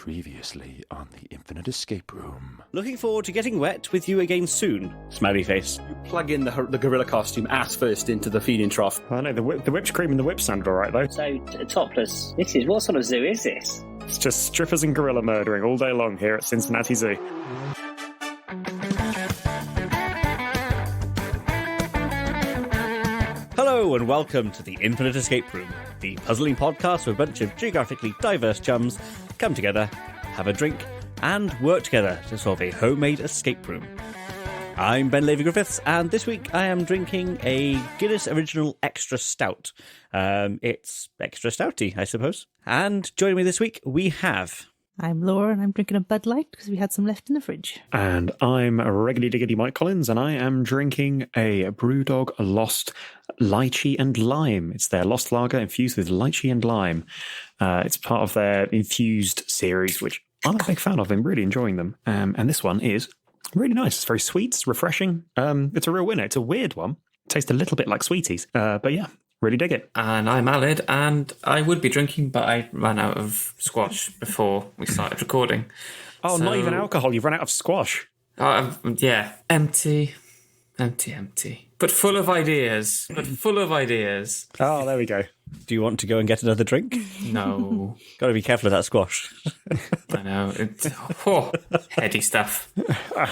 Previously on the Infinite Escape Room. Looking forward to getting wet with you again soon. Smiley face. You plug in the gorilla costume ass first into the feeding trough. I know, the whipped cream and the whip sounded alright though. So, topless. What sort of zoo is this? It's just strippers and gorilla murdering all day long here at Cincinnati Zoo. Hello and welcome to the Infinite Escape Room, the puzzling podcast where a bunch of geographically diverse chums come together, have a drink, and work together to solve a homemade escape room. I'm Ben Levy-Griffiths, and this week I am drinking a Guinness Original Extra Stout. It's extra stouty, I suppose. And joining me this week, we have... I'm Laura, and I'm drinking a Bud Light because we had some left in the fridge. And I'm Regularly Diggity Mike Collins, and I am drinking a Brewdog Lost Lychee and Lime. It's their Lost Lager infused with lychee and lime. It's part of their infused series, which I'm a big fan of. I'm really enjoying them. And this one is really nice. It's very sweet, it's refreshing. It's a real winner. It's a weird one. It tastes a little bit like Sweeties. But yeah, really dig it. And I'm Aide, and I would be drinking, but I ran out of squash before we started recording. Oh, so... not even alcohol. You've run out of squash. Yeah, empty. But full of ideas. Oh, there we go. Do you want to go and get another drink? No. Got to be careful of that squash. I know. It's heady stuff.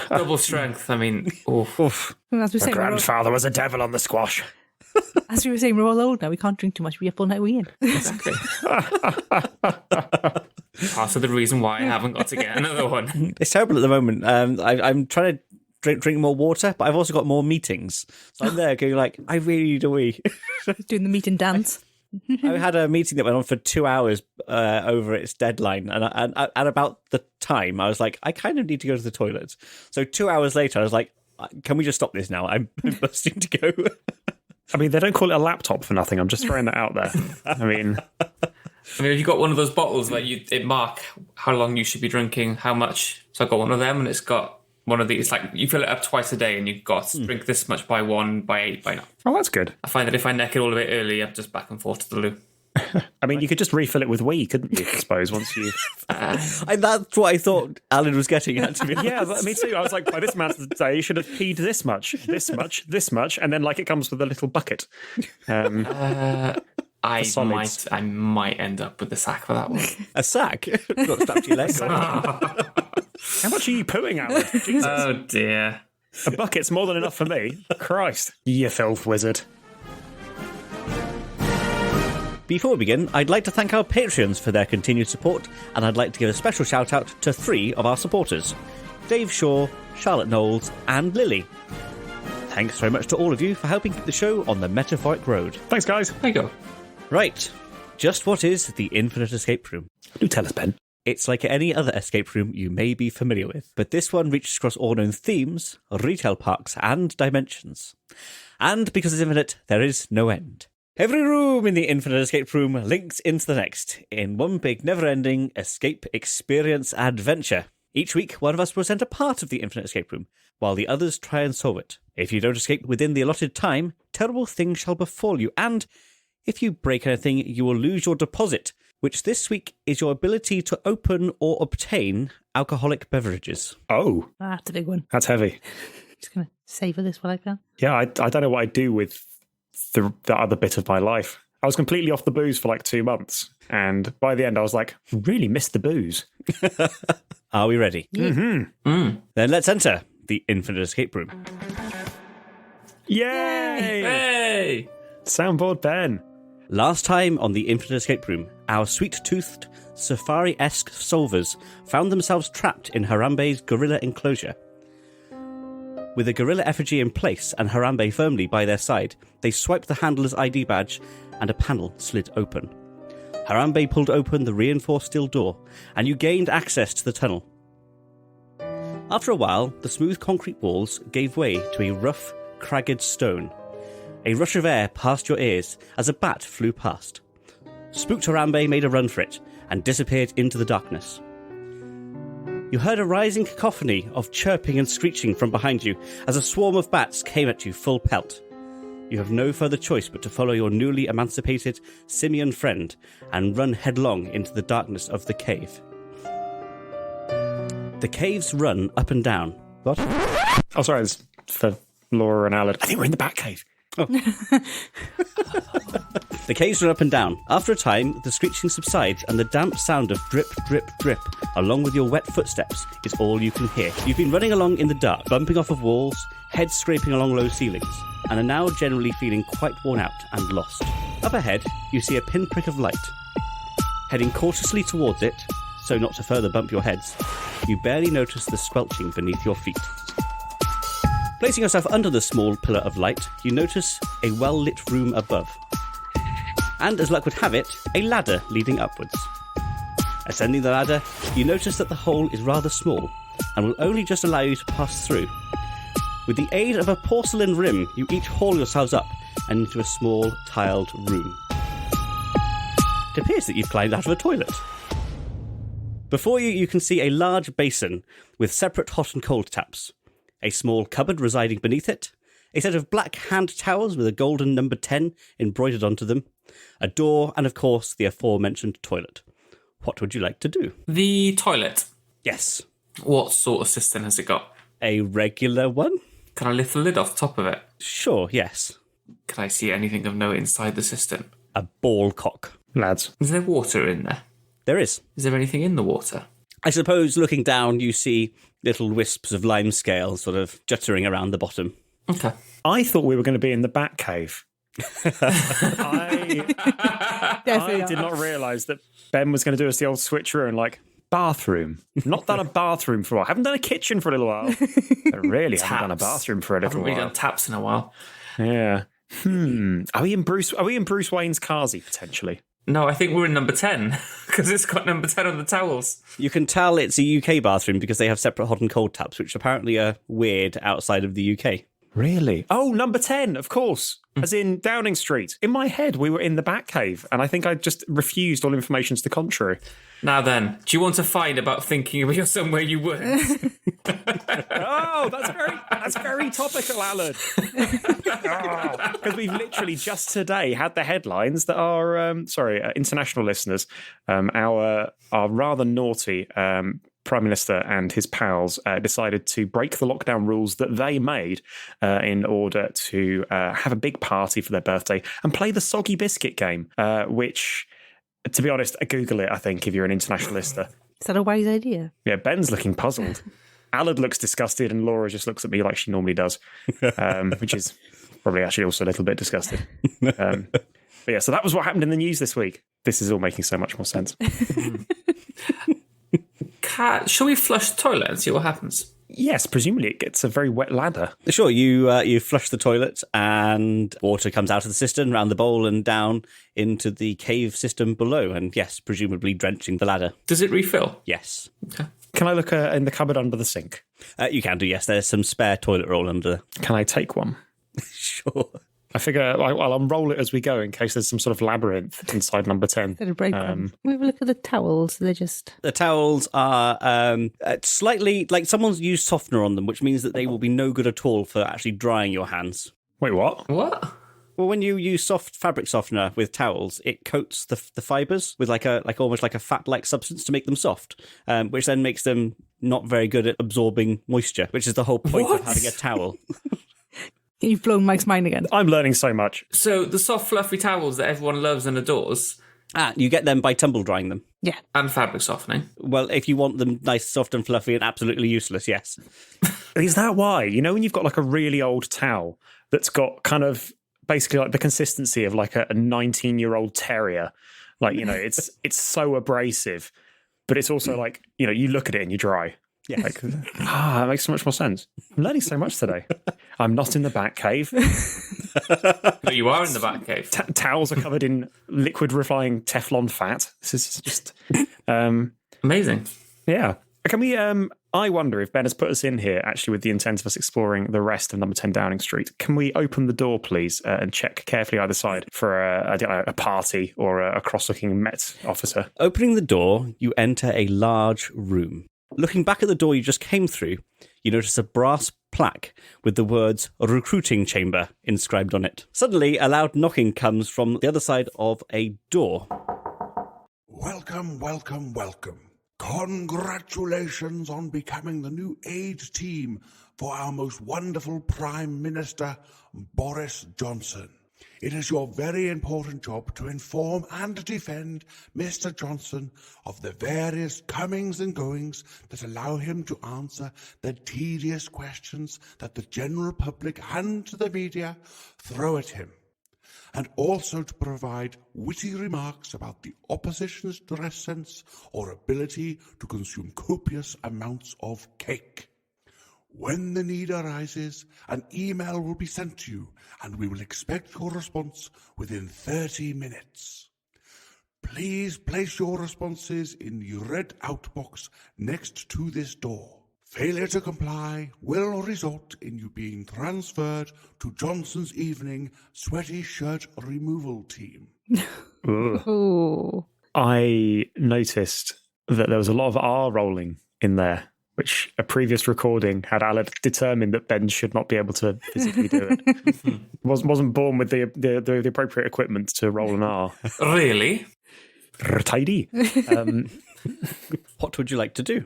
Double strength. I mean, As we were My saying, grandfather was a devil on the squash. as we were saying, we're all old now. We can't drink too much. We up all night we in. exactly. Part of the reason why I haven't got to get another one. It's terrible at the moment. I'm trying to drink more water, but I've also got more meetings. So I'm there going like, I really need a wee. Doing the meet and dance. I had a meeting that went on for 2 hours over its deadline, and at about the time, I was like, I kind of need to go to the toilet. So 2 hours later, I was like, can we just stop this now? I'm bursting to go. I mean, they don't call it a laptop for nothing. I'm just throwing that out there. I mean, have you got one of those bottles where it mark how long you should be drinking, how much? So I got one of them, and it's got one of these, like, you fill it up twice a day, and you've got to drink this much by 1, by 8, by 9. Oh, that's good. I find that if I neck it all a bit early, I'm just back and forth to the loo. I mean, you could just refill it with wee, couldn't you, I suppose, once you... And that's what I thought Alan was getting at, to be honest. Yeah, but me too. I was like, by this amount of the day, you should have peed this much, and then, like, it comes with a little bucket. I might end up with a sack for that one. A sack? Not strapped to your leg. How much are you pooing out with? Jesus. Oh, dear. A bucket's more than enough for me. Christ. You filth wizard. Before we begin, I'd like to thank our Patreons for their continued support, and I'd like to give a special shout out to 3 of our supporters, Dave Shaw, Charlotte Knowles, and Lily. Thanks very much to all of you for helping keep the show on the metaphoric road. Thanks, guys. There you go. Right, just what is the Infinite Escape Room? Do tell us, Ben. It's like any other escape room you may be familiar with, but this one reaches across all known themes, retail parks, and dimensions. And because it's infinite, there is no end. Every room in the Infinite Escape Room links into the next, in one big never-ending escape experience adventure. Each week, one of us will present a part of the Infinite Escape Room, while the others try and solve it. If you don't escape within the allotted time, terrible things shall befall you, and if you break anything, you will lose your deposit, which this week is your ability to open or obtain alcoholic beverages. Oh. That's a big one. That's heavy. Just going to savour this while I can. Yeah, I don't know what I'd do with the other bit of my life. I was completely off the booze for like 2 months, and by the end I was like, really missed the booze. Are we ready? Yeah. Mm-hmm. Then let's enter the Infinite Escape Room. Yay! Hey! Soundboard Ben. Last time on the Infinite Escape Room, our sweet-toothed, safari-esque solvers found themselves trapped in Harambe's gorilla enclosure. With a gorilla effigy in place and Harambe firmly by their side, they swiped the handler's ID badge and a panel slid open. Harambe pulled open the reinforced steel door, and you gained access to the tunnel. After a while, the smooth concrete walls gave way to a rough, cragged stone. A rush of air passed your ears as a bat flew past. Spooked Harambe made a run for it and disappeared into the darkness. You heard a rising cacophony of chirping and screeching from behind you as a swarm of bats came at you full pelt. You have no further choice but to follow your newly emancipated simian friend and run headlong into the darkness of the cave. The caves run up and down. What? Oh, sorry, it's for Laura and Alan. I think we're in the Batcave. The caves run up and down. After a time, the screeching subsides and the damp sound of drip, drip, drip, along with your wet footsteps, is all you can hear. You've been running along in the dark, bumping off of walls, head scraping along low ceilings, and are now generally feeling quite worn out and lost. Up ahead, you see a pinprick of light. Heading cautiously towards it, so not to further bump your heads, you barely notice the squelching beneath your feet. Placing yourself under the small pillar of light, you notice a well-lit room above. And as luck would have it, a ladder leading upwards. Ascending the ladder, you notice that the hole is rather small and will only just allow you to pass through. With the aid of a porcelain rim, you each haul yourselves up and into a small, tiled room. It appears that you've climbed out of a toilet. Before you, you can see a large basin with separate hot and cold taps, a small cupboard residing beneath it, a set of black hand towels with a golden number 10 embroidered onto them, a door, and of course the aforementioned toilet. What would you like to do? The toilet. Yes. What sort of cistern has it got? A regular one? Can I lift the lid off the top of it? Sure, yes. Can I see anything of note inside the cistern? A ball cock. Lads. Is there water in there? There is. Is there anything in the water? I suppose looking down you see little wisps of lime scale sort of juttering around the bottom. Okay. I thought we were going to be in the Batcave. I did not realise that Ben was going to do us the old switcheroo and bathroom. Not done a bathroom for a while. Haven't done a kitchen for a little while. I really haven't done a bathroom for a little Haven't while. really done taps in a while. Yeah. Are we in Bruce Wayne's Carsey potentially? No, I think we're in number 10 because it's got number 10 on the towels. You can tell it's a UK bathroom because they have separate hot and cold taps, which apparently are weird outside of the UK. Really? Oh, number 10, of course. As in Downing Street. In my head, we were in the Batcave, and I think I just refused all information to the contrary. Now then, do you want to find about thinking you're somewhere you weren't? Oh, that's very topical, Alan. Because we've literally just today had the headlines that our international listeners, our rather naughty Prime Minister and his pals decided to break the lockdown rules that they made in order to have a big party for their birthday and play the soggy biscuit game, which, to be honest, Google it, I think, if you're an international listener. Is that a wise idea? Yeah, Ben's looking puzzled. Alad looks disgusted and Laura just looks at me like she normally does, which is probably actually also a little bit disgusted. But yeah, so that was what happened in the news this week. This is all making so much more sense. Shall we flush the toilet and see what happens? Yes, presumably it gets a very wet ladder. Sure, you flush the toilet and water comes out of the cistern, round the bowl and down into the cave system below. And yes, presumably drenching the ladder. Does it refill? Yes. Okay. Can I look in the cupboard under the sink? You can do, yes. There's some spare toilet roll under. Can I take one? Sure. I figure I'll unroll it as we go in case there's some sort of labyrinth inside number 10. Did a break one. Can we have a look at the towels? They're just... The towels are slightly, like someone's used softener on them, which means that they will be no good at all for actually drying your hands. Wait, what? What? Well, when you use soft fabric softener with towels, it coats the fibres with almost like a fat-like substance to make them soft, which then makes them not very good at absorbing moisture, which is the whole point of having a towel. You've blown Mike's mind again. I'm learning so much. So the soft, fluffy towels that everyone loves and adores. You get them by tumble drying them. Yeah. And fabric softening. Well, if you want them nice, soft and fluffy and absolutely useless, yes. Is that why? You know when you've got like a really old towel that's got kind of basically like the consistency of like a 19-year-old terrier? Like, you know, it's so abrasive, but it's also like, you know, you look at it and you dry. Yeah, that makes so much more sense. I'm learning so much today. I'm not in the Batcave. But you are in the Batcave. Towels are covered in liquid refying Teflon fat. This is just amazing. Yeah. Can we? I wonder if Ben has put us in here actually with the intent of us exploring the rest of number 10 Downing Street. Can we open the door, please, and check carefully either side for a party or a cross-looking Met officer? Opening the door, you enter a large room. Looking back at the door you just came through, you notice a brass plaque with the words recruiting chamber inscribed on it. Suddenly, a loud knocking comes from the other side of a door. Welcome, welcome, welcome. Congratulations on becoming the new Aide team for our most wonderful Prime Minister, Boris Johnson. It is your very important job to inform and defend Mr. Johnson of the various comings and goings that allow him to answer the tedious questions that the general public and the media throw at him, and also to provide witty remarks about the opposition's dress sense or ability to consume copious amounts of cake. When the need arises, an email will be sent to you, and we will expect your response within 30 minutes. Please place your responses in the red outbox next to this door. Failure to comply will result in you being transferred to Johnson's evening sweaty shirt removal team. Ooh. I noticed that there was a lot of R rolling in there, which a previous recording had Alan determined that Ben should not be able to physically do it. Wasn't born with the appropriate equipment to roll an R. Really? Tidy. What would you like to do?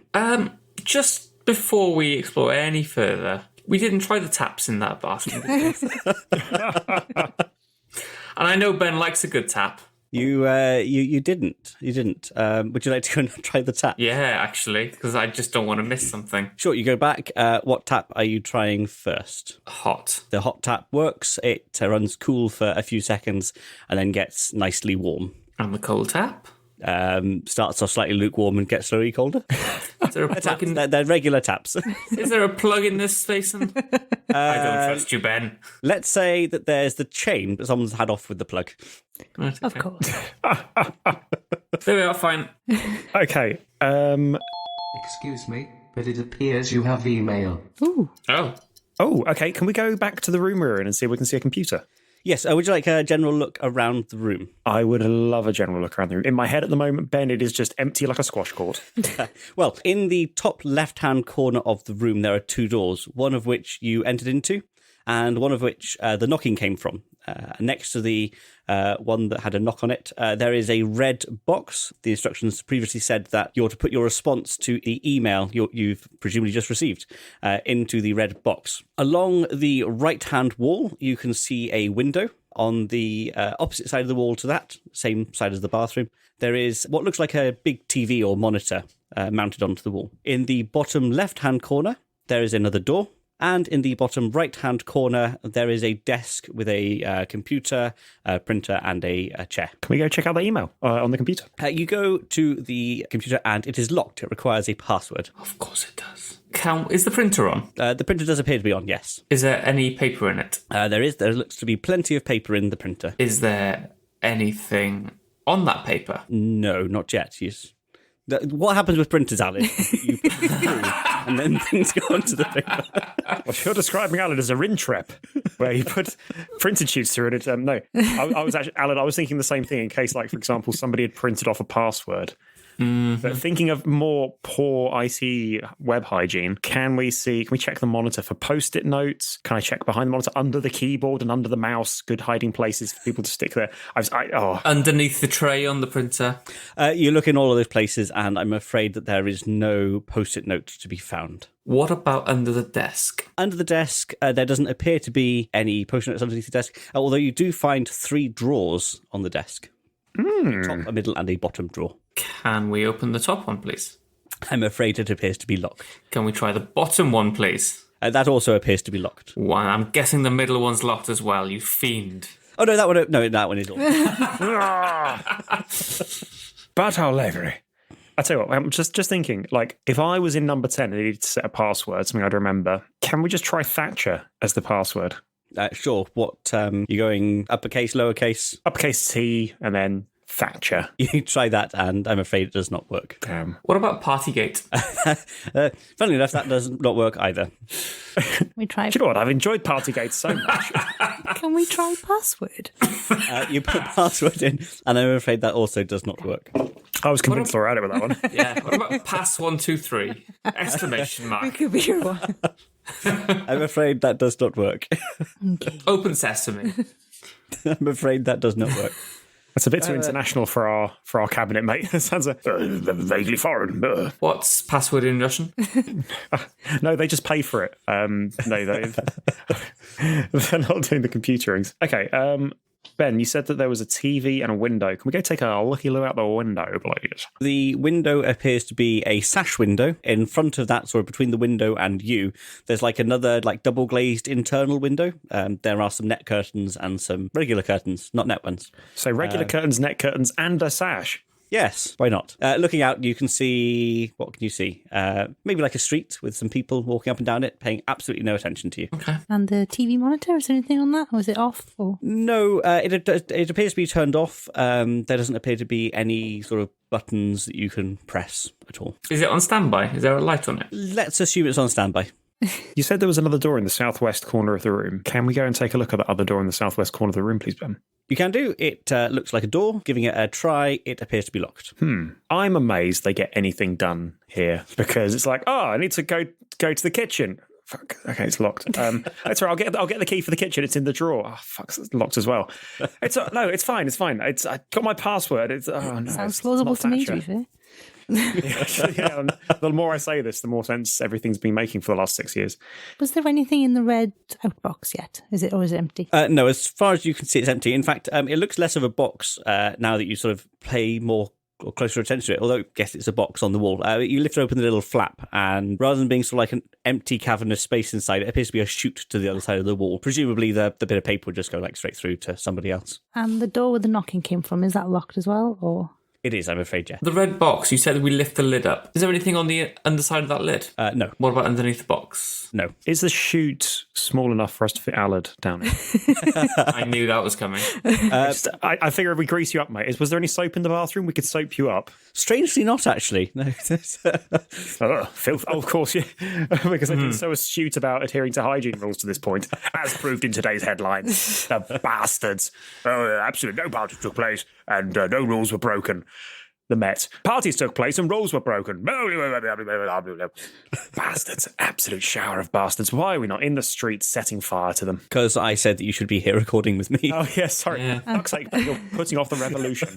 Just before we explore any further, we didn't try the taps in that bathroom, did we? And I know Ben likes a good tap. You didn't. You didn't. Would you like to go and try the tap? Yeah, actually, because I just don't want to miss something. Sure, you go back. What tap are you trying first? Hot. The hot tap works. It runs cool for a few seconds and then gets nicely warm. And the cold tap? Starts off slightly lukewarm and gets slowly colder. Is there a plug in? They're regular taps. Is there a plug in this station? I don't trust you, Ben. Let's say that there's the chain, but someone's had off with the plug. Right, Of okay. course. There we are, fine. Okay. Excuse me, but it appears you have email. Ooh. Oh, Okay. Can we go back to the room we're in and see if we can see a computer? Yes, would you like a general look around the room? I would love a general look around the room. In my head at the moment, Ben, it is just empty like a squash court. Well, in the top left-hand corner of the room, there are two doors, one of which you entered into, and one of which the knocking came from. Next to the one that had a knock on it, there is a red box. The instructions previously said that you're to put your response to the email you've presumably just received into the red box. Along the right-hand wall, you can see a window. On the opposite side of the wall to that, same side as the bathroom, there is what looks like a big TV or monitor mounted onto the wall. In the bottom left-hand corner, there is another door. And in the bottom right-hand corner, there is a desk with a computer, a printer, and a chair. Can we go check out the email on the computer? You go to the computer, and it is locked. It requires a password. of course it does. Is the printer on? The printer does appear to be on, yes. Is there any paper in it? There is. There looks to be plenty of paper in the printer. Is there anything on that paper? No, not yet. What happens with printers, Alan? You put it through, and then things go onto the paper. Well, you're describing Alan as a rintrep, where you put printed sheets through it. No, I was actually, Alan, I was thinking the same thing in case, like, for example, somebody had printed off a password. But thinking of more poor IT web hygiene, can we check the monitor for post-it notes? Can I check behind the monitor, under the keyboard and under the mouse? Good hiding places for people to stick there. Underneath the tray on the printer? You look in all of those places, and I'm afraid that there is no post-it note to be found. What about under the desk? Under the desk, there doesn't appear to be any post-it notes underneath the desk, although you do find 3 drawers on the desk. A top, a middle, and a bottom drawer. Can we open the top one, please? I'm afraid it appears to be locked. Can we try the bottom one, please? That also appears to be locked. One. I'm guessing the middle one's locked as well, you fiend. Oh, no, that one is locked. But library. I tell you what, I'm just thinking, like, if I was in number 10 and needed to set a password, something I'd remember, can we just try Thatcher as the password? Sure. What, you going uppercase, lowercase? Uppercase T and then Thatcher. You try that, and I'm afraid it does not work. What about Partygate? Funnily enough, that does not work either. We try. Do you know what? I've enjoyed Partygate so much. Can we try password? You put password in, and I'm afraid that also does not work. I was convinced they were out with that one. Yeah. What about pass 1, 2, 3? Exclamation We mark. could be your one. I'm afraid that does not work. Okay. Open sesame. I'm afraid that does not work. That's a bit too international for our cabinet, mate. It sounds vaguely foreign. What's password in Russian? No, they just pay for it. No, they're not doing the computerings. Okay, Ben, you said that there was a TV and a window. Can we go take a looky look out the window, please? The window appears to be a sash window. In front of that, sort of between the window and you, there's like another like double glazed internal window. There are some net curtains and some regular curtains, not net ones. So regular curtains, net curtains, and a sash. Yes, why not? Looking out, you can see... What can you see? Maybe like a street with some people walking up and down it, paying absolutely no attention to you. Okay. And the TV monitor, is there anything on that? Or is it off? Or? No, it appears to be turned off. There doesn't appear to be any sort of buttons that you can press at all. Is it on standby? Is there a light on it? Let's assume it's on standby. You said there was another door in the southwest corner of the room. Can we go and take a look at the other door in the southwest corner of the room, please, Ben? You can do. It looks like a door. Giving it a try, it appears to be locked. I'm amazed they get anything done here because it's like, I need to go to the kitchen. Fuck. Okay, it's locked. That's right. I'll get the key for the kitchen. It's in the drawer. Oh, fuck, it's locked as well. No, it's fine. It's fine. I got my password. Sounds plausible to me, to be fair. Yeah, the more I say this, the more sense everything's been making for the last 6 years. Was there anything in the red outbox yet? Is it empty? No, as far as you can see, it's empty. In fact, it looks less of a box now that you sort of pay more or closer attention to it, although I guess it's a box on the wall. You lift open the little flap, and rather than being sort of like an empty cavernous space inside, it appears to be a chute to the other side of the wall. Presumably the bit of paper would just go like straight through to somebody else. And the door where the knocking came from, is that locked as well, or...? It is, I'm afraid, yeah. The red box, you said we lift the lid up. Is there anything on the underside of that lid? No. What about underneath the box? No. Is the chute small enough for us to fit Alad down it? I knew that was coming. I figure if we grease you up, mate. Was there any soap in the bathroom? We could soap you up. Strangely not, actually. No. Filth. Oh, of course, yeah. Because I've been so astute about adhering to hygiene rules to this point, as proved in today's headlines. The bastards. Absolutely no parties took place, and no rules were broken. The Met. Parties took place and rules were broken. Bastards. Absolute shower of bastards. Why are we not in the streets setting fire to them? Because I said that you should be here recording with me. Oh, yes, sorry. Yeah. Fuck's sake, you're putting off the revolution.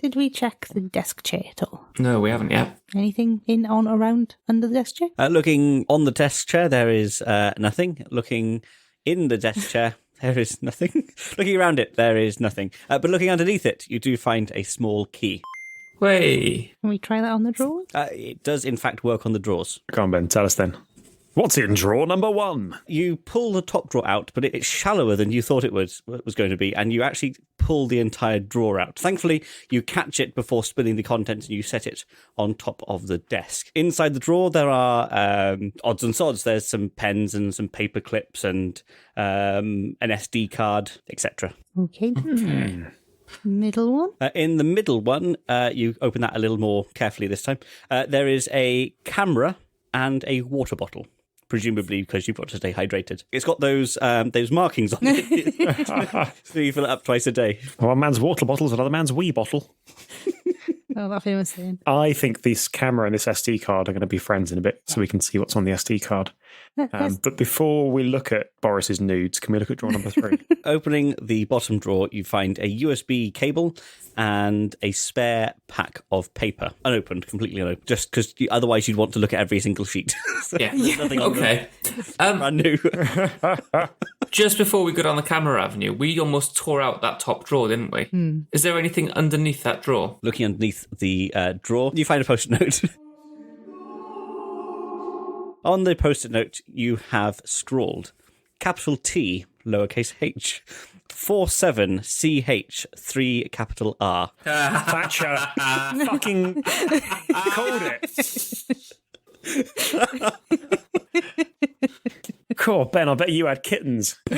Did we check the desk chair at all? No, we haven't yet. Anything in, on, around, under the desk chair? Looking on the desk chair, there is nothing. Looking in the desk chair, there is nothing. Looking around it, there is nothing. But looking underneath it, you do find a small key. Way. Can we try that on the drawers? It does, in fact, work on the drawers. Come on, Ben, tell us then. What's in drawer number 1? You pull the top drawer out, but it's shallower than you thought it was going to be, and you actually pull the entire drawer out. Thankfully, you catch it before spilling the contents, and you set it on top of the desk. Inside the drawer, there are odds and sods. There's some pens and some paper clips and an SD card, etc. Okay. Middle one? In the middle one, you open that a little more carefully this time. There is a camera and a water bottle, presumably because you've got to stay hydrated. It's got those markings on it, so you fill it up twice a day. One man's water bottle is another man's wee bottle. Oh, that famous saying. I think this camera and this SD card are going to be friends in a bit, so we can see what's on the SD card. But before we look at Boris's nudes, can we look at drawer number 3? Opening the bottom drawer, you find a USB cable and a spare pack of paper, unopened, completely unopened. Just because otherwise you'd want to look at every single sheet. So Yeah. there's nothing on Okay. them. Brand new. Just before we go down the camera avenue, we almost tore out that top drawer, didn't we? Is there anything underneath that drawer? Looking underneath the drawer, you find a post-it note. On the post-it note, you have scrawled capital T, lowercase h, 47CH, 3 capital R. Thatcher fucking called it. Cool, Ben, I bet you had kittens. Hey,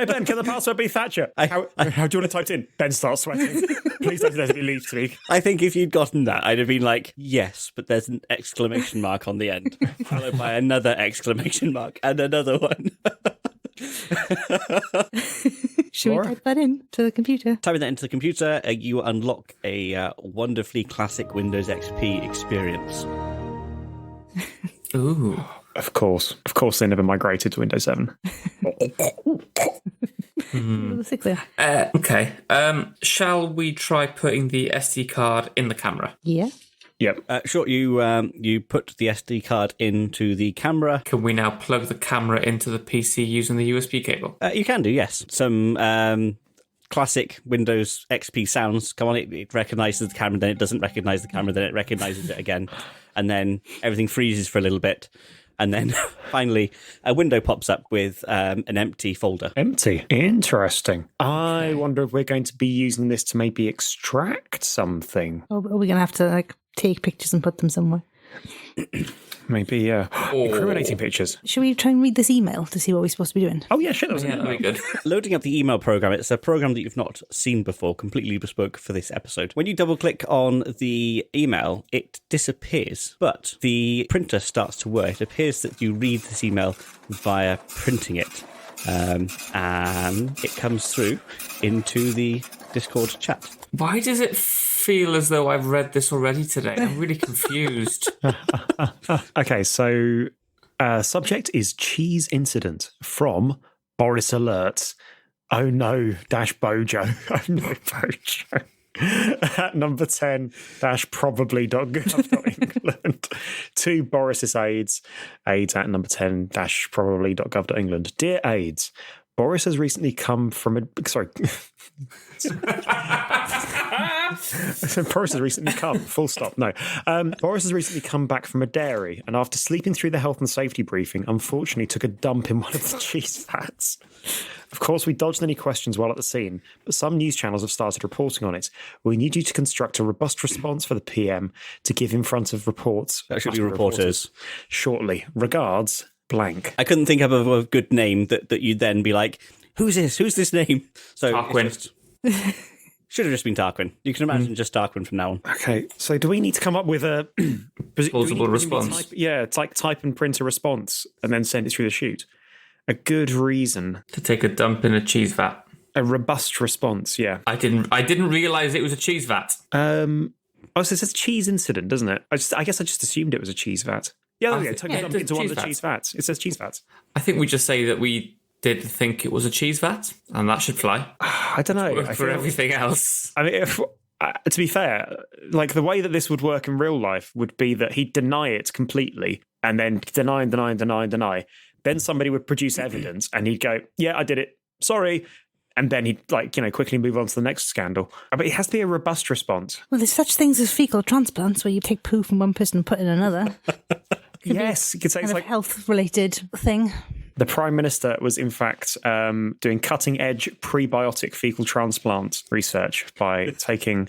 Ben, can the password be Thatcher? How do you want it typed in? Ben starts sweating. Please don't let me leave speak. I think if you'd gotten that, I'd have been like, yes, but there's an exclamation mark on the end, followed by another exclamation mark and another one. Should we type that in to the computer? Typing that into the computer, you unlock a wonderfully classic Windows XP experience. Ooh. Of course they never migrated to Windows 7. Basically. Okay. Shall we try putting the SD card in the camera? Yeah. Yep. Sure, you put the SD card into the camera. Can we now plug the camera into the PC using the USB cable? You can do, yes. Some classic Windows XP sounds. Come on, it recognises the camera, then it doesn't recognise the camera, then it recognises it again. And then everything freezes for a little bit. And then finally, a window pops up with an empty folder. Empty. Interesting. I wonder if we're going to be using this to maybe extract something. Or are we going to have to take pictures and put them somewhere? Maybe, yeah. Incriminating pictures. Should we try and read this email to see what we're supposed to be doing? Oh, yeah, shit, that was Yeah, that'd be good. Loading up the email program, it's a program that you've not seen before, completely bespoke for this episode. When you double click on the email, it disappears, but the printer starts to work. It appears that you read this email via printing it, and it comes through into the Discord chat. Why does it feel as though I've read this already today? I'm really confused. Okay, so subject is cheese incident from Boris Alerts. Oh no, Bojo. Oh no, Bojo. At number 10 probably.gov.england to Boris's aides at number 10 probably.gov.england. Dear aides, Boris has recently come from a Boris has recently come, full stop. No. Boris has recently come back from a dairy and after sleeping through the health and safety briefing, unfortunately took a dump in one of the cheese vats. Of course, we dodged any questions while at the scene, but some news channels have started reporting on it. We need you to construct a robust response for the PM to give in front of reports. That should be reporters. Shortly. Regards, blank. I couldn't think of a good name that you'd then be like, who's this? Who's this name? So Tarquin. Should have just been Tarquin. You can imagine just Tarquin from now on. Okay, so do we need to come up with a plausible response? It's like type and print a response and then send it through the chute. A good reason To take a dump in a cheese vat. a robust response. Yeah. I didn't realise it was a cheese vat. So it says cheese incident, doesn't it? I guess I just assumed it was a cheese vat. Yeah, take a dump into one of the cheese vats. It says cheese vats. I think we just say that we did think it was a cheese vat, and that should fly. I don't know. For everything else. I mean, to be fair, like the way that this would work in real life would be that he'd deny it completely and then deny. Then somebody would produce evidence and he'd go, yeah, I did it. Sorry. And then he'd quickly move on to the next scandal. But it has to be a robust response. Well, there's such things as fecal transplants where you take poo from one person and put in another. Yes, you could say it's like a health-related thing. The Prime Minister was, in fact, doing cutting-edge prebiotic fecal transplant research by taking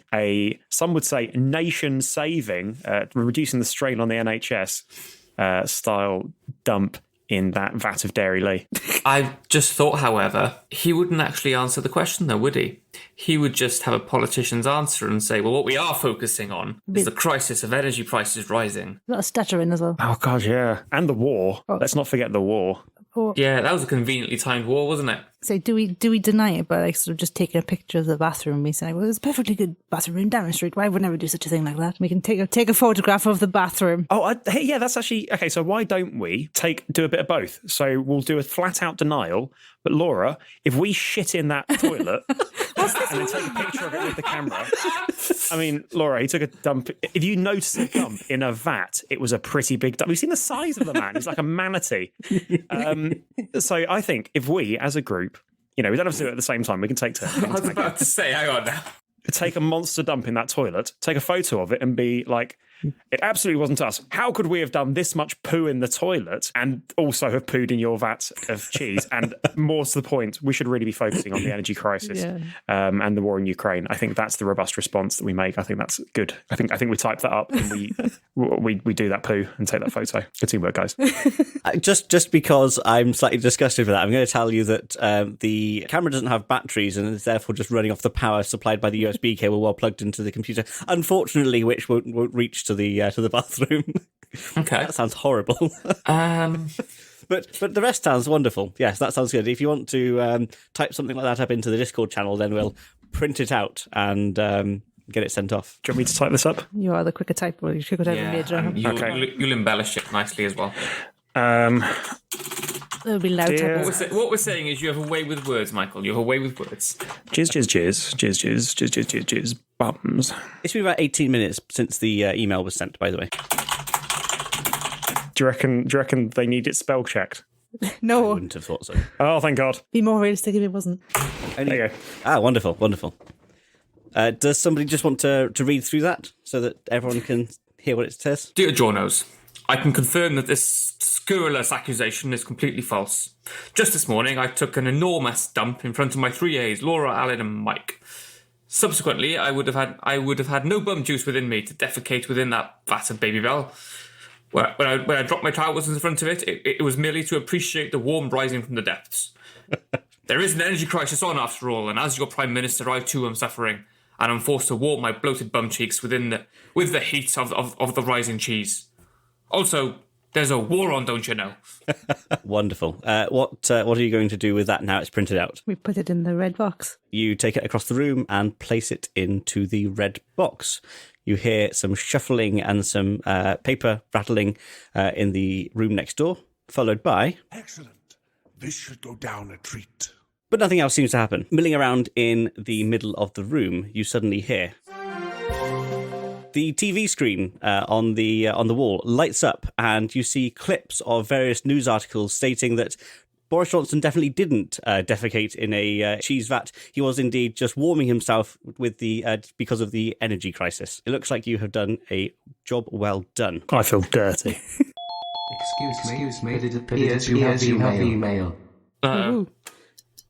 some would say, nation-saving, reducing the strain on the NHS style dump in that vat of Dairy Lee. I just thought, however, he wouldn't actually answer the question, though, would he? He would just have a politician's answer and say, well, what we are focusing on is the crisis of energy prices rising. A lot of stuttering as well. Oh, God, yeah. And the war. Oh. Let's not forget the war. Yeah, that was a conveniently timed war, wasn't it? So do we deny it by sort of just taking a picture of the bathroom and saying, well, it's a perfectly good bathroom in Downing Street. Why would never do such a thing like that? We can take a photograph of the bathroom. Oh, yeah, that's actually... Okay, so why don't we do a bit of both? So we'll do a flat-out denial, but Laura, if we shit in that toilet and then take a picture of it with the camera... I mean, Laura, he took a dump... If you notice a dump in a vat, it was a pretty big dump. We've seen the size of the man. He's like a manatee. So I think if we, as a group, we don't have to do it at the same time. We can take turns. I was about to say, hang on now. Take a monster dump in that toilet, take a photo of it and be like, it absolutely wasn't us. How could we have done this much poo in the toilet and also have pooed in your vat of cheese? And more to the point, we should really be focusing on the energy crisis and the war in Ukraine. I think that's the robust response that we make. I think that's good. I think we type that up and we do that poo and take that photo. Good teamwork, guys. Just because I'm slightly disgusted with that, I'm going to tell you that the camera doesn't have batteries and is therefore just running off the power supplied by the USB cable while plugged into the computer. Unfortunately, which won't reach to the bathroom. Okay, that sounds horrible. But the rest sounds wonderful. Yes, that sounds good. If you want to type something like that up into the Discord channel, then we'll print it out and get it sent off. Do you want me to type this up? You are the quicker typer. You quicker typer major. You'll embellish it nicely as well. There'll be loud Dear- typing. What we're saying is you have a way with words, Michael. You have a way with words. Jizz, jizz, jizz, jizz, jizz, jizz, jizz, jizz, jizz, bums. It's been about 18 minutes since the email was sent, by the way. Do you reckon they need it spell checked? No, Wouldn't have thought so. Oh, thank God. be more realistic if it wasn't. There you go. Ah, wonderful, wonderful. Does somebody just want to read through that so that everyone can hear what it says? Dear Journos, I can confirm that this scurrilous accusation is completely false. Just this morning, I took an enormous dump in front of my 3As, Laura, Alan, and Mike. Subsequently, I would have had no bum juice within me to defecate within that vat of Baby Bell. When I dropped my towels in front of it, it was merely to appreciate the warmth rising from the depths. There is an energy crisis on, after all, and as your Prime Minister, I too am suffering, and I'm forced to warm my bloated bum cheeks with the heat of the rising cheese. Also, there's a war on, don't you know? Wonderful. What are you going to do with that now it's printed out? We put it in the red box. You take it across the room and place it into the red box. You hear some shuffling and some paper rattling in the room next door, followed by... Excellent. This should go down a treat. But nothing else seems to happen. Milling around in the middle of the room, you suddenly hear... The TV screen on the wall lights up, and you see clips of various news articles stating that Boris Johnson definitely didn't defecate in a cheese vat. He was indeed just warming himself with because of the energy crisis. It looks like you have done a job well done. I feel dirty. Excuse me, it appears you have email. Ooh.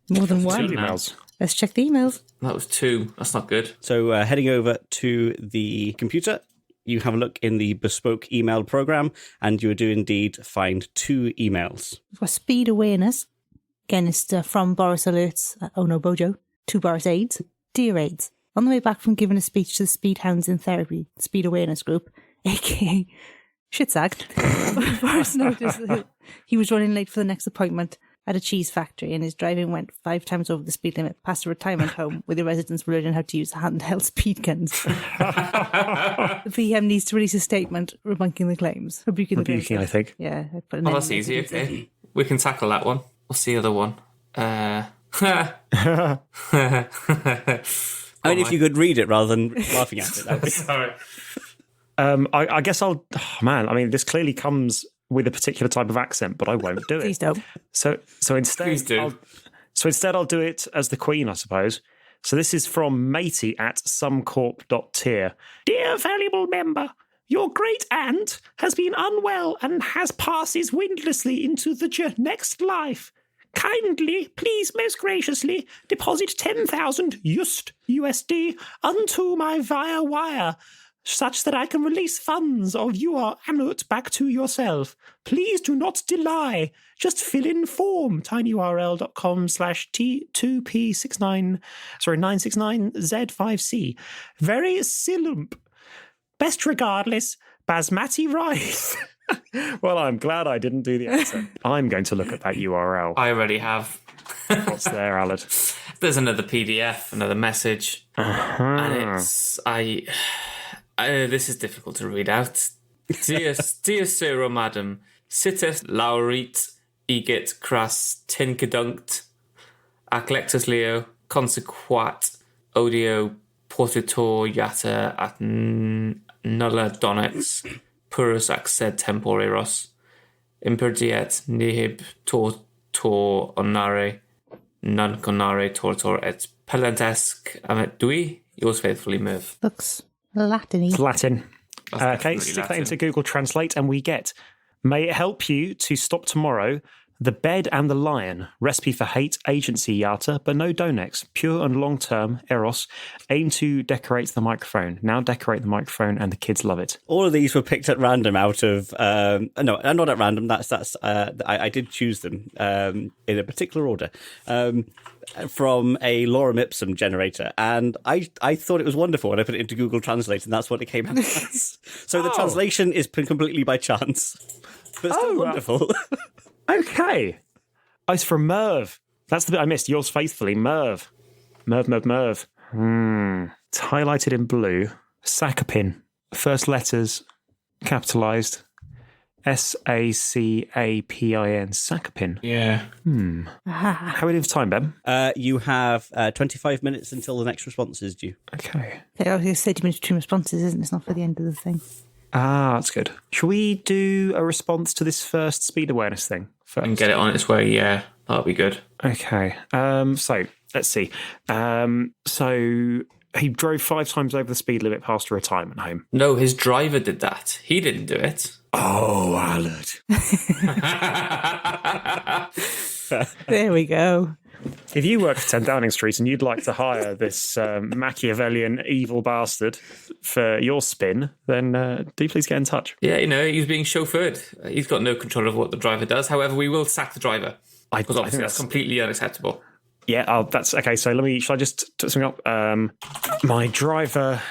More than one. Emails. Let's check the emails. That was 2. That's not good. So heading over to the computer, you have a look in the bespoke email program, and you do indeed find 2 emails. We've got speed awareness. Again, it's from Boris Alerts. Oh no, Bojo. To Boris Aides. Dear Aides, on the way back from giving a speech to the Speed Hounds in Therapy Speed Awareness Group, aka Shitsag, Boris noticed that he was running late for the next appointment at a cheese factory, and his driving went 5 times over the speed limit past a retirement home where the residents were learning how to use handheld speed guns. The PM needs to release a statement rebunking the claims. Rebuking, I think. Yeah. I put an Oh, that's end easy. to it. Okay, we can tackle that one. What's the other one? I mean, if you could read it rather than laughing at it, that would be... Sorry. I guess I'll... Oh, man, I mean, this clearly comes with a particular type of accent, but I won't do it. Please don't. So instead, Please do. I'll do it as the Queen, I suppose. So this is from Matey at somecorp.tier. Dear valuable member, your great aunt has been unwell and passes windlessly into the next life. Kindly, please, most graciously, deposit 10,000 USD unto my via wire, such that I can release funds of your anut back to yourself. Please do not delay. Just fill in form, tinyurl.com/T2P969Z5C. Very silump. Best regardless, Basmati rice. Well, I'm glad I didn't do the accent. I'm going to look at that URL. I already have. What's there, Alad? There's another PDF, another message, and it's this is difficult to read out. Dear Sir or Madam, sitteth laureat egit cras tinkadunct aclectus leo consequat audio portitor yata at nulla donex purus acced temporeros imperdiet nihib tortor onare non conare tortor et pelentesc amet dui. Yours faithfully, Merv. Looks Latin-y. It's Latin. That's Okay, definitely stick that Latin. into Google Translate and we get, may it help you to stop tomorrow, the bed and the lion, recipe for hate, agency yata, but no donex, pure and long-term, eros, aim to decorate the microphone. Now decorate the microphone and the kids love it. All of these were picked at random out of... no, not at random. I did choose them in a particular order. From a lorem ipsum generator, and I thought it was wonderful when I put it into Google Translate, and that's what it came out as. So the translation is completely by chance, but still wonderful. Okay. Oh, it's from Merv. That's the bit I missed. Yours faithfully, Merv. Merv. It's highlighted in blue. Sakapin. First letters capitalised. Sacapin. Sacapin. Yeah. How are we doing for time, Ben? You have 25 minutes until the next response is due. Okay. Okay, I was 30 minutes between responses, isn't it? It's not for the end of the thing. Ah, that's good. Shall we do a response to this first speed awareness thing first? And get it on its way, yeah. That'll be good. Okay. So let's see. So he drove 5 times over the speed limit past a retirement home. No, his driver did that. He didn't do it. Oh, Alert. There we go. If you work for 10 Downing Street and you'd like to hire this Machiavellian evil bastard for your spin, then do please get in touch. Yeah, he's being chauffeured. He's got no control of what the driver does. However, we will sack the driver. Because obviously that's completely unacceptable. Yeah, that's okay. So shall I just touch something up? My driver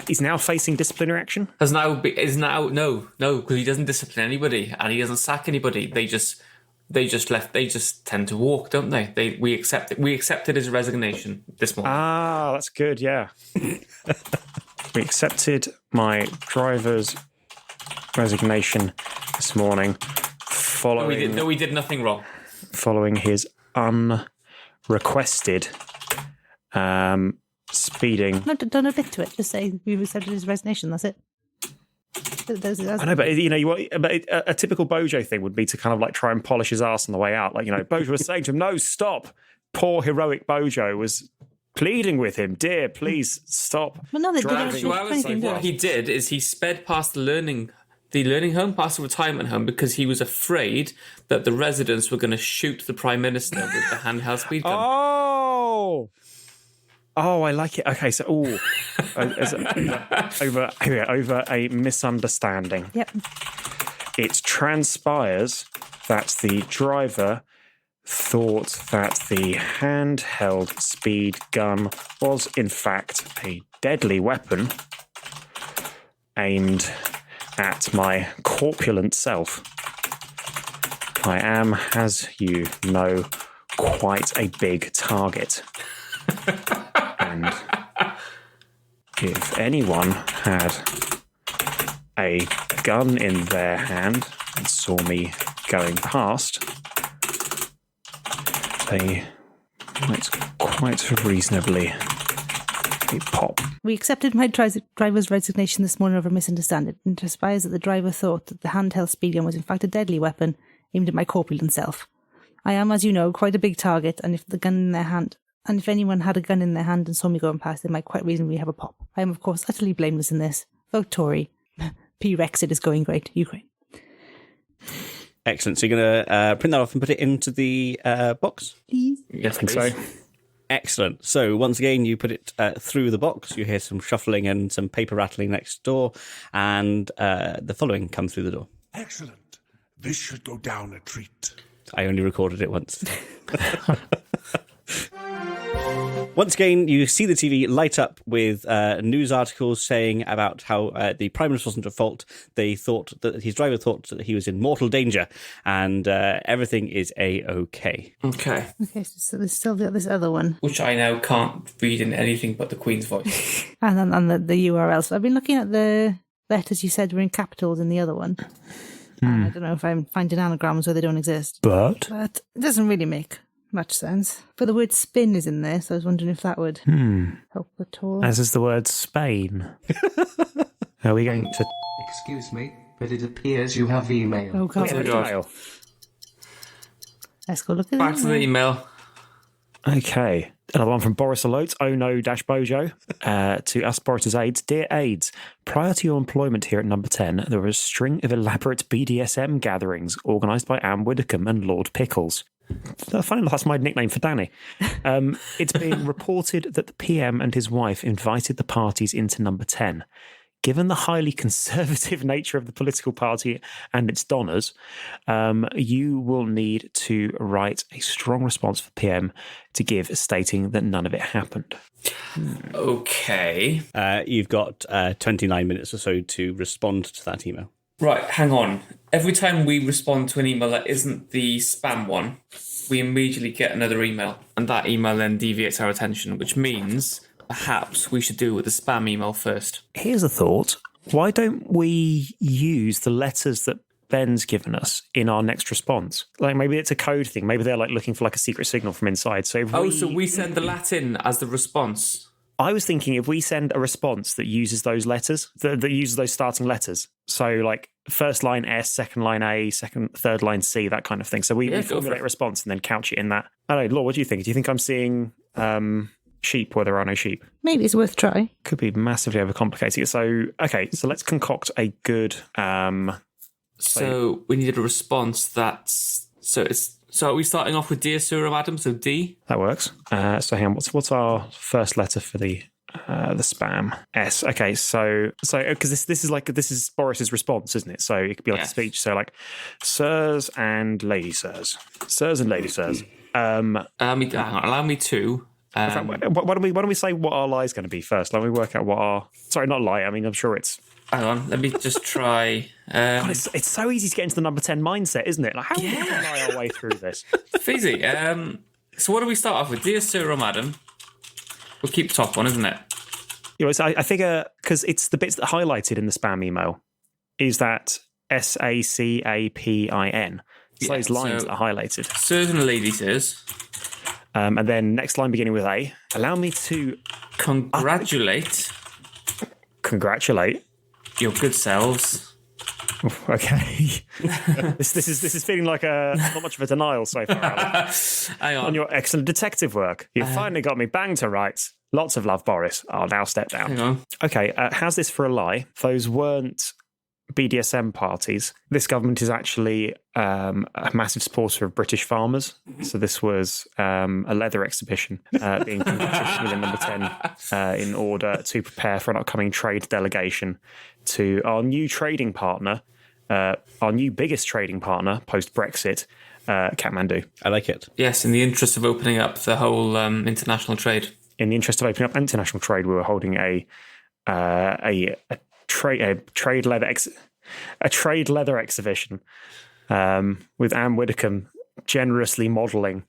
is now facing disciplinary action. No, because he doesn't discipline anybody and he doesn't sack anybody. They just tend to walk, don't they? We accepted his resignation this morning. Ah, that's good. Yeah, we accepted my driver's resignation this morning. We did nothing wrong. Following his unrequested speeding. No, done a bit to it. Just say we've accepted his resignation. That's it. I know, but a typical Bojo thing would be to kind of like try and polish his ass on the way out. Like, Bojo was saying to him, "No, stop." Poor heroic Bojo was pleading with him, "Dear, please stop." Well, no, what he did is he sped past the learning home, past the retirement home, because he was afraid that the residents were going to shoot the Prime Minister with the handheld speed gun. Oh, I like it. Okay, so over a misunderstanding. Yep. It transpires that the driver thought that the handheld speed gun was in fact a deadly weapon aimed at my corpulent self. I am, as you know, quite a big target. And if anyone had a gun in their hand and saw me going past, they might quite reasonably be pop. We accepted my driver's resignation this morning over a misunderstanding. It transpires that the driver thought that the handheld speed gun was in fact a deadly weapon aimed at my corpulent self. I am, as you know, quite a big target, and if anyone had a gun in their hand and saw me going past, they might quite reasonably have a pop. I am, of course, utterly blameless in this. Vote Tory. P-Rexit is going great. Ukraine. Excellent. So you're going to print that off and put it into the box? Please. Yes, I think so. Excellent. So once again, you put it through the box. You hear some shuffling and some paper rattling next door, and the following come through the door. Excellent. This should go down a treat. I only recorded it once. Once again, you see the TV light up with news articles saying about how the Prime Minister wasn't at fault. They thought that his driver thought that he was in mortal danger, and everything is A-OK. Okay. Okay, so there's still this other one. Which I now can't read in anything but the Queen's voice. and the URL. So I've been looking at the letters you said were in capitals in the other one. I don't know if I'm finding anagrams where they don't exist. But it doesn't really make much sense. But the word spin is in there, so I was wondering if that would help at all. As is the word Spain. Are we going to... Excuse me, but it appears you have email. Oh, God. God. Let's go look at it. Back to the email. Okay. Another one from Boris Alert, oh no Bojo, to Ask Boris's aides. Dear aides, prior to your employment here at Number 10, there was a string of elaborate BDSM gatherings organised by Anne Widdecombe and Lord Pickles. Funny enough, that's my nickname for Danny. It's been reported that the PM and his wife invited the parties into Number 10. Given the highly conservative nature of the political party and its donners, you will need to write a strong response for PM to give, stating that none of it happened. Okay. You've got 29 minutes or so to respond to that email. Right, hang on. Every time we respond to an email that isn't the spam one, we immediately get another email. And that email then deviates our attention, which means perhaps we should do it with the spam email first. Here's a thought. Why don't we use the letters that Ben's given us in our next response? Like maybe it's a code thing. Maybe they're like looking for like a secret signal from inside. So so we send the Latin as the response. I was thinking if we send a response that uses those letters, that uses those starting letters. So like first line S, second line A, third line C, that kind of thing. So we formulate a response and then couch it in that. I don't know, Laura, what do you think? Do you think I'm seeing sheep where there are no sheep? Maybe it's worth a try. Could be massively overcomplicating it. So, okay, so let's concoct a good... So we needed a response that's... So are we starting off with Dear Sir or Madam? So D? That works. So hang on, what's our first letter for the spam? S. Okay, so because this is Boris's response, isn't it? So it could be like a speech. So like, sirs and lady sirs. Sirs and lady sirs. Allow me to... why don't we say what our lie is going to be first? Let me work out what our... Sorry, not lie. I mean, I'm sure it's... Hang on, let me just try... God, it's so easy to get into the number 10 mindset, isn't it? Like, how do we lie our way through this? It's easy. So what do we start off with? Dear Sir or Madam? We'll keep the top one, isn't it? You know, I figure, because it's the bits that are highlighted in the spam email, is that SACAPIN. It's those lines that are highlighted. Sirs and ladies sirs. And then next line beginning with A. Allow me to... Congratulate your good selves. Okay. this is feeling like not much of a denial so far, Alan. Hang on. On your excellent detective work. You've finally got me bang to rights. Lots of love, Boris. I'll now step down. Hang on. Okay, how's this for a lie? Those weren't BDSM parties. This government is actually a massive supporter of British farmers. So this was a leather exhibition being conducted within number 10 in order to prepare for an upcoming trade delegation to our new trading partner, our new biggest trading partner post-Brexit, Kathmandu. I like it. Yes, in the interest of opening up the whole international trade. In the interest of opening up international trade, we were holding a trade leather exhibition with Anne Widdecombe generously modelling.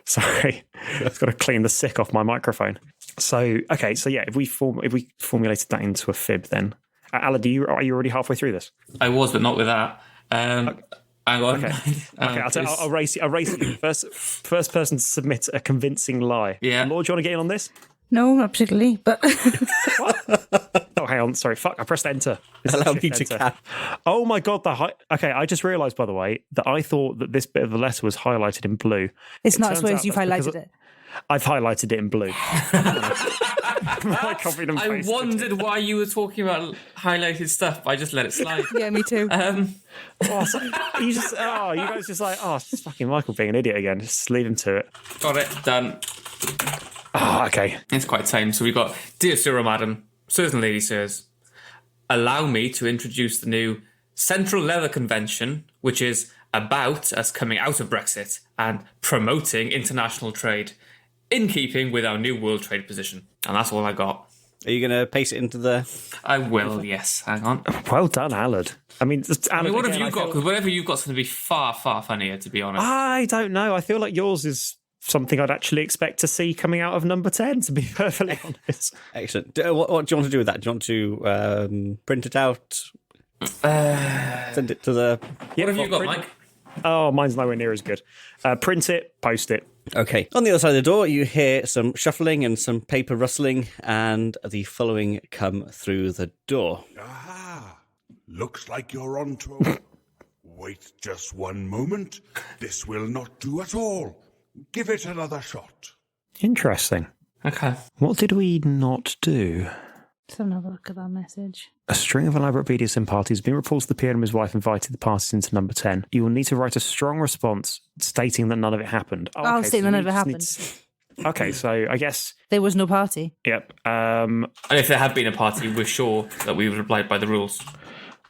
Sorry, I've got to clean the sick off my microphone. So yeah, if we formulated that into a fib, then Alan, are you already halfway through this? I was, but not with that. Hang on. Okay, I'll race you. First person to submit a convincing lie. Yeah. Lord, do you want to get in on this? No, not particularly, but... What? Oh, hang on. Sorry, fuck. I pressed enter. Allow me to cap. Oh my God. Okay, I just realised, by the way, that I thought that this bit of the letter was highlighted in blue. It's not, I suppose you've highlighted it. I've highlighted it in blue. I wondered why you were talking about highlighted stuff, but I just let it slide. Yeah, me too. You guys just like, it's fucking Michael being an idiot again. Just leave him to it. Got it, done. Okay. It's quite tame. So we've got Dear Sir or Madam, Sirs and Lady Sirs, allow me to introduce the new Central Leather Convention, which is about us coming out of Brexit and promoting international trade in keeping with our new world trade position. And that's all I got. Are you going to paste it into the... I will, yes. Hang on. Well done, Alad. I mean, what have you got? Because whatever you've got is going to be far, far funnier, to be honest. I don't know. I feel like yours is something I'd actually expect to see coming out of number 10, to be perfectly honest. Excellent. What do you want to do with that? Do you want to print it out? Send it to the... What have you got, Mike? Oh, mine's nowhere near as good. Print it, post it. Okay. On the other side of the door, you hear some shuffling and some paper rustling, and the following come through the door. Ah, looks like you're on to a... Wait just one moment. This will not do at all. Give it another shot. Interesting. Okay. What did we not do? Let's have another look at that message. A string of elaborate BDSM parties has been reported the PM and his wife invited the parties into number 10. You will need to write a strong response stating that none of it happened. I'll state that none of it happened. Okay, so I guess... There was no party. Yep. And if there had been a party, we're sure that we would have applied by the rules.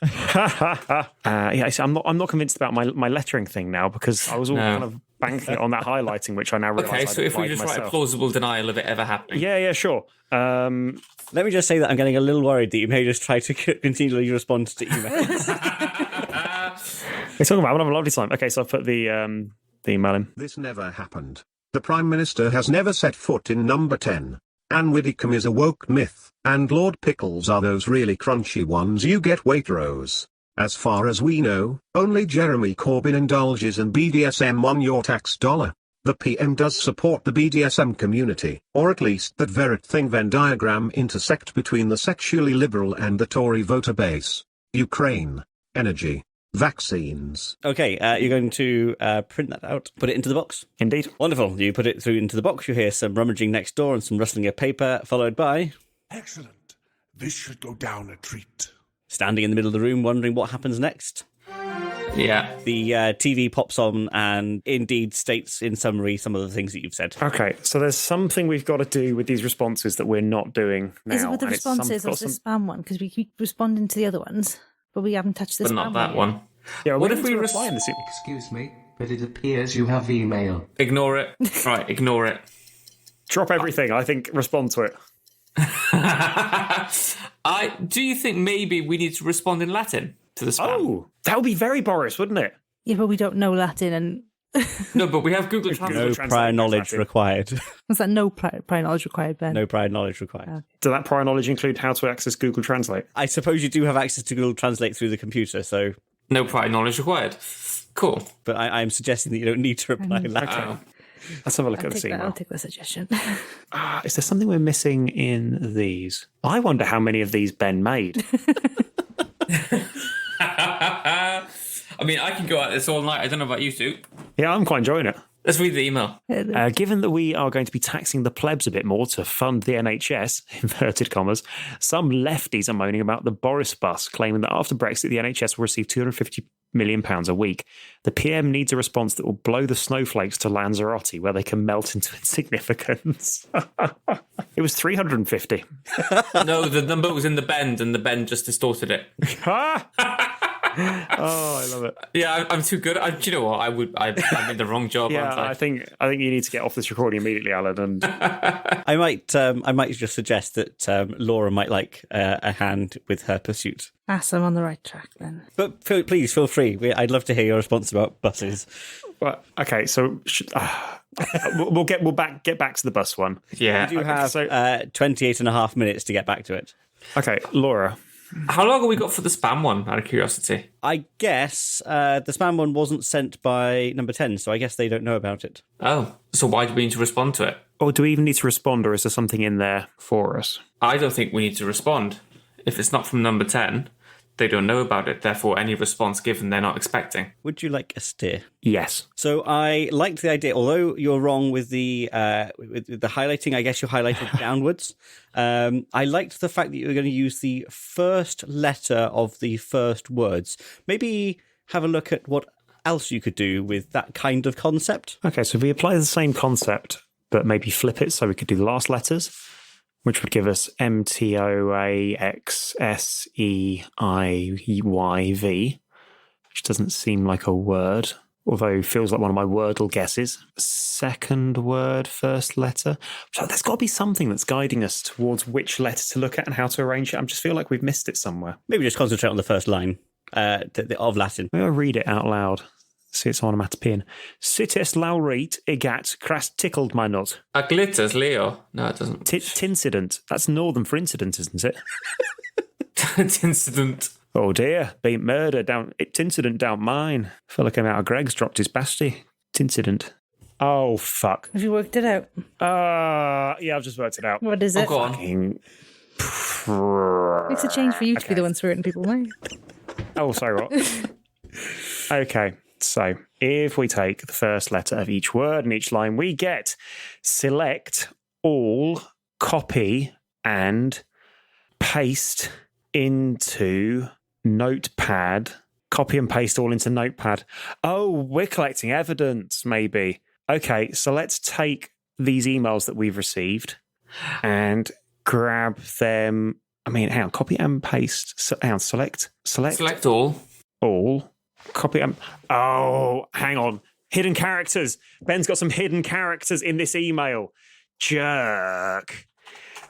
So I'm not convinced about my lettering thing now, because I was all kind of banking on that highlighting, which I now realise. Okay, so if we just write a plausible denial of it ever happening. Yeah, sure. Let me just say that I'm getting a little worried that you may just try to continually respond to emails. We're talking about, I'm having a lovely time. Okay, so I put the email in. This never happened. The Prime Minister has never set foot in number 10. Anne Widdecombe is a woke myth, and Lord Pickles are those really crunchy ones you get Waitrose. As far as we know, only Jeremy Corbyn indulges in BDSM on your tax dollar. The PM does support the BDSM community, or at least that very thing Venn diagram intersect between the sexually liberal and the Tory voter base. Ukraine, energy, vaccines. Okay, you're going to print that out, put it into the box. Indeed. Wonderful. You put it through into the box. You hear some rummaging next door and some rustling of paper, followed by... Excellent. This should go down a treat. Standing in the middle of the room, wondering what happens next. Yeah. The TV pops on and indeed states in summary some of the things that you've said. Okay, so there's something we've got to do with these responses that we're not doing now. Is it with the responses or the spam one? Because we keep responding to the other ones, but we haven't touched the But spam not that yet. one. Yeah, What if we reply in this? Excuse me, but it appears you have email. Ignore it. Right, ignore it. Drop everything. I think respond to it. Do you think maybe we need to respond in Latin to the spam? Oh, that would be very Boris, wouldn't it? Yeah, but we don't know Latin, and No, but we have Google Translate. No prior knowledge required. was that no prior knowledge required, Ben? No prior knowledge required. Does that prior knowledge include how to access Google Translate? I suppose you do have access to Google Translate through the computer, so... No prior knowledge required. Cool. But I'm suggesting that you don't need to reply in Latin. Oh. Let's have a look at this email. I'll take the suggestion. Is there something we're missing in these? I wonder how many of these Ben made. I mean, I can go at this all night. I don't know about you two. Yeah, I'm quite enjoying it. Let's read the email. Given that we are going to be taxing the plebs a bit more to fund the NHS, inverted commas, some lefties are moaning about the Boris bus, claiming that after Brexit, the NHS will receive £250 million a week. The PM needs a response that will blow the snowflakes to Lanzarote, where they can melt into insignificance. It was 350. No, the number was in the bend, and the bend just distorted it. Oh, I love it. Yeah, I'm too good. Do you know what? I'm in the wrong job. Yeah, aren't I? I think you need to get off this recording immediately, Alan. And I might just suggest that Laura might like a hand with her pursuit. I'm on the right track then. But please feel free. I'd love to hear your response about buses. well, okay, so we'll get back to the bus one. Yeah. You have 28 and a half minutes to get back to it. Okay, Laura. How long have we got for the spam one, out of curiosity? I guess the spam one wasn't sent by number 10, so I guess they don't know about it. Oh, so why do we need to respond to it? Or do we even need to respond, or is there something in there for us? I don't think we need to respond. If it's not from number 10, they don't know about it. Therefore, any response given, they're not expecting. Would you like a steer? Yes. So I liked the idea, although you're wrong with the highlighting. I guess you highlighted downwards. I liked the fact that you were going to use the first letter of the first words. Maybe have a look at what else you could do with that kind of concept. Okay, so if we apply the same concept, but maybe flip it so we could do the last letters, which would give us MTOAXSEIYV, which doesn't seem like a word, although feels like one of my Wordle guesses. Second word, first letter. So there's got to be something that's guiding us towards which letter to look at and how to arrange it. I just feel like we've missed it somewhere. Maybe just concentrate on the first line of Latin. Maybe I'll read it out loud. See, it's onomatopoeian. Sites laureat egat cras tickled my nut. A glitters, Leo. No, it doesn't. Tincident. That's northern for incident, isn't it? Incident. Oh dear, been murder down. Tincident down mine. Fella came out of Greg's, dropped his pasty. Tincident. Oh fuck. Have you worked it out? Yeah, I've just worked it out. What is it? Oh, go on. It's a change for you to be the one swearing people away. Oh, sorry, what? Okay. So, if we take the first letter of each word and each line, we get select all, copy, and paste into Notepad. Copy and paste all into Notepad. Oh, we're collecting evidence, maybe. Okay, so let's take these emails that we've received and grab them. I mean, hang on, copy and paste. So, hang on, select all. All. Copy. Oh, hang on. Hidden characters. Ben's got some hidden characters in this email. Jerk.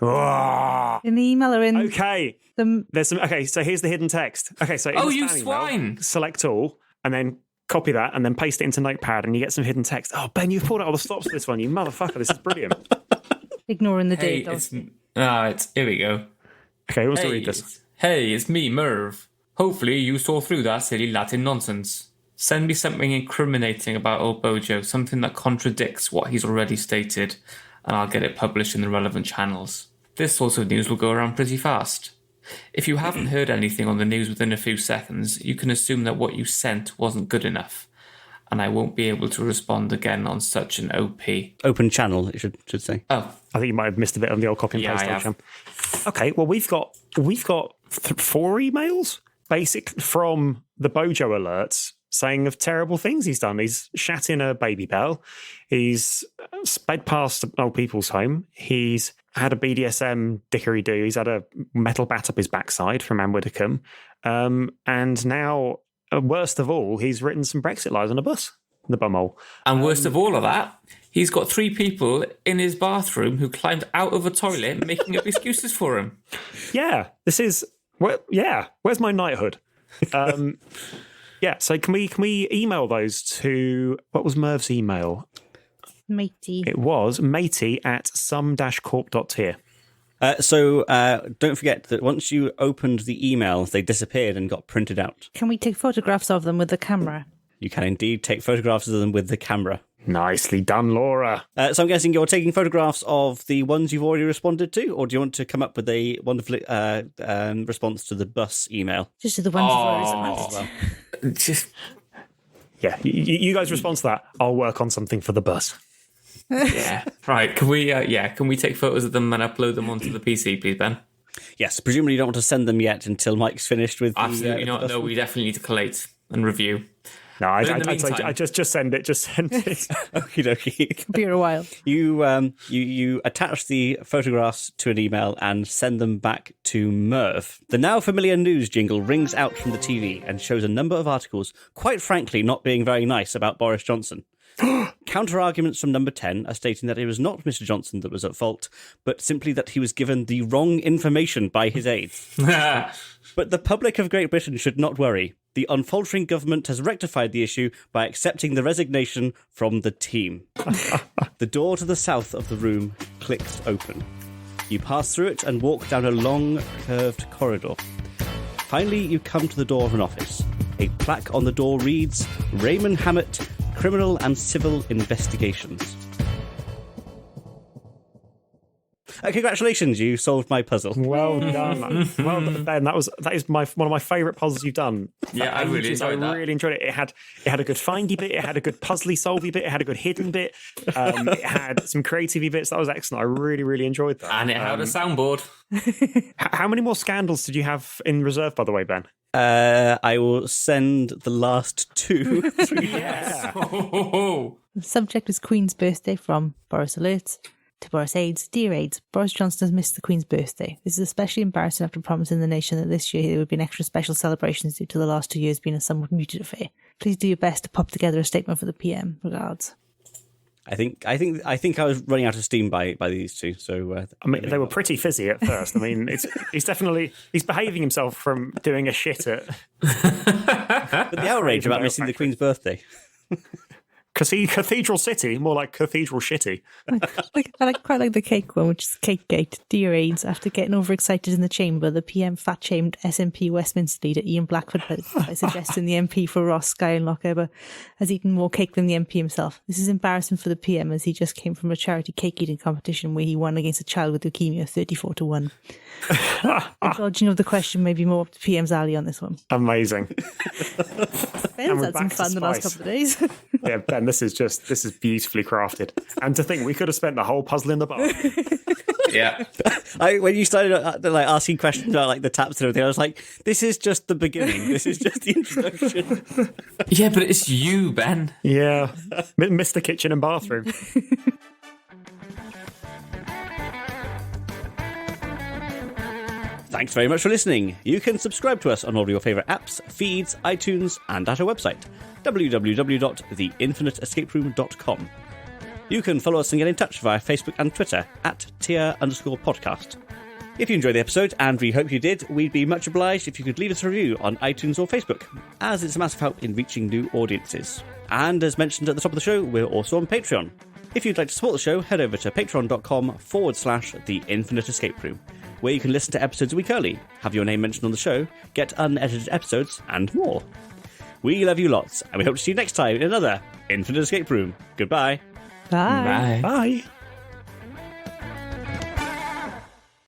Oh. In the email or in Okay. the... There's some. Okay, so here's the hidden text. Okay, so Oh, you swine. Select all, and then copy that and then paste it into Notepad, and you get some hidden text. Oh, Ben, you've pulled out all the stops for this one, you motherfucker. This is brilliant. Ignoring the Hey, date, though. here we go. Okay, who wants to read this? Hey, it's me, Merv. Hopefully you saw through that silly Latin nonsense. Send me something incriminating about old Bojo, something that contradicts what he's already stated, and I'll get it published in the relevant channels. This sort of news will go around pretty fast. If you haven't heard anything on the news within a few seconds, you can assume that what you sent wasn't good enough, and I won't be able to respond again on such an OP. Open channel, it should say. Oh. I think you might have missed a bit on the old copy and paste option. Okay, well, we've got 4 emails, basically, from the Bojo alerts, saying of terrible things he's done. He's shat in a baby bell. He's sped past old people's home. He's had a BDSM dickery-do. He's had a metal bat up his backside from Anne Widdecombe. And now, worst of all, he's written some Brexit lies on a bus, the bumhole. And worst of all of that, he's got 3 people in his bathroom who climbed out of a toilet making up excuses for him. Yeah, this is... where's my knighthood? Yeah, so can we email those to... What was Merv's email? Matey. It was matey@some-corp.tier. So don't forget that once you opened the emails, they disappeared and got printed out. Can we take photographs of them with the camera? You can indeed take photographs of them with the camera. Nicely done, Laura. So I'm guessing you're taking photographs of the ones you've already responded to, or do you want to come up with a wonderful response to the bus email? Just to the ones you've already responded. Yeah, you guys respond to that. I'll work on something for the bus. Yeah. Right. Can we take photos of them and upload them onto the PC, please, Ben? Yes. Presumably you don't want to send them yet until Mike's finished with Absolutely not. No, we definitely need to collate and review. No, I'd say just send it. Just send it. Okie dokie. Could be a while. You attach the photographs to an email and send them back to Merv. The now familiar news jingle rings out from the TV and shows a number of articles, quite frankly, not being very nice about Boris Johnson. Counter-arguments from number 10 are stating that it was not Mr. Johnson that was at fault, but simply that he was given the wrong information by his aides. But the public of Great Britain should not worry. The unfaltering government has rectified the issue by accepting the resignation from the team. The door to the south of the room clicks open. You pass through it and walk down a long, curved corridor. Finally, you come to the door of an office. A plaque on the door reads, Raymond Hammett, Criminal and Civil Investigations. Congratulations, you solved my puzzle. Well done. Well done, Ben. That is one of my favourite puzzles you've done. Yeah, I really enjoyed that. I really enjoyed it. It had a good findy bit, it had a good puzzly solvey bit, it had a good hidden bit, it had some creativey bits. That was excellent. I really, really enjoyed that. And it had a soundboard. How many more scandals did you have in reserve, by the way, Ben? I will send the last 2. Yeah. The subject is Queen's birthday from Boris Alerts to Boris Aides. Dear Aides, Boris Johnson has missed the Queen's birthday. This is especially embarrassing after promising the nation that this year there would be an extra special celebrations due to the last 2 years being a somewhat muted affair. Please do your best to pop together a statement for the PM. Regards. I think I was running out of steam by these 2. So I mean, they were pretty fizzy at first. I mean, he's behaving himself from doing a shit at. But the outrage about missing the Queen's birthday. Cathedral City, more like Cathedral Shitty. I quite like the cake one, which is Cakegate. Dear Aides, after getting overexcited in the chamber, the PM fat-shamed SNP Westminster leader Ian Blackford by suggesting the MP for Ross, Skye and Lochaber has eaten more cake than the MP himself. This is embarrassing for the PM as he just came from a charity cake eating competition where he won against a child with leukemia 34-1. Dodging of the question may be more up to PM's alley on this one. Amazing. Ben's had some fun the last couple of days. Yeah, Ben, this is beautifully crafted. And to think we could have spent the whole puzzle in the bar. Yeah. When you started asking questions about the taps and everything, I was like, this is just the beginning. This is just the introduction. Yeah, but it's you, Ben. Yeah. Mr. Kitchen and Bathroom. Thanks very much for listening. You can subscribe to us on all your favourite apps, feeds, iTunes, and at our website, www.theinfiniteescaperoom.com. You can follow us and get in touch via Facebook and Twitter @tier_podcast. If you enjoyed the episode, and we hope you did, we'd be much obliged if you could leave us a review on iTunes or Facebook, as it's a massive help in reaching new audiences. And as mentioned at the top of the show, we're also on Patreon. If you'd like to support the show, head over to patreon.com/The Infinite Escape Room, where you can listen to episodes a week early, have your name mentioned on the show, get unedited episodes, and more. We love you lots, and we hope to see you next time in another Infinite Escape Room. Goodbye. Bye. Bye. Bye.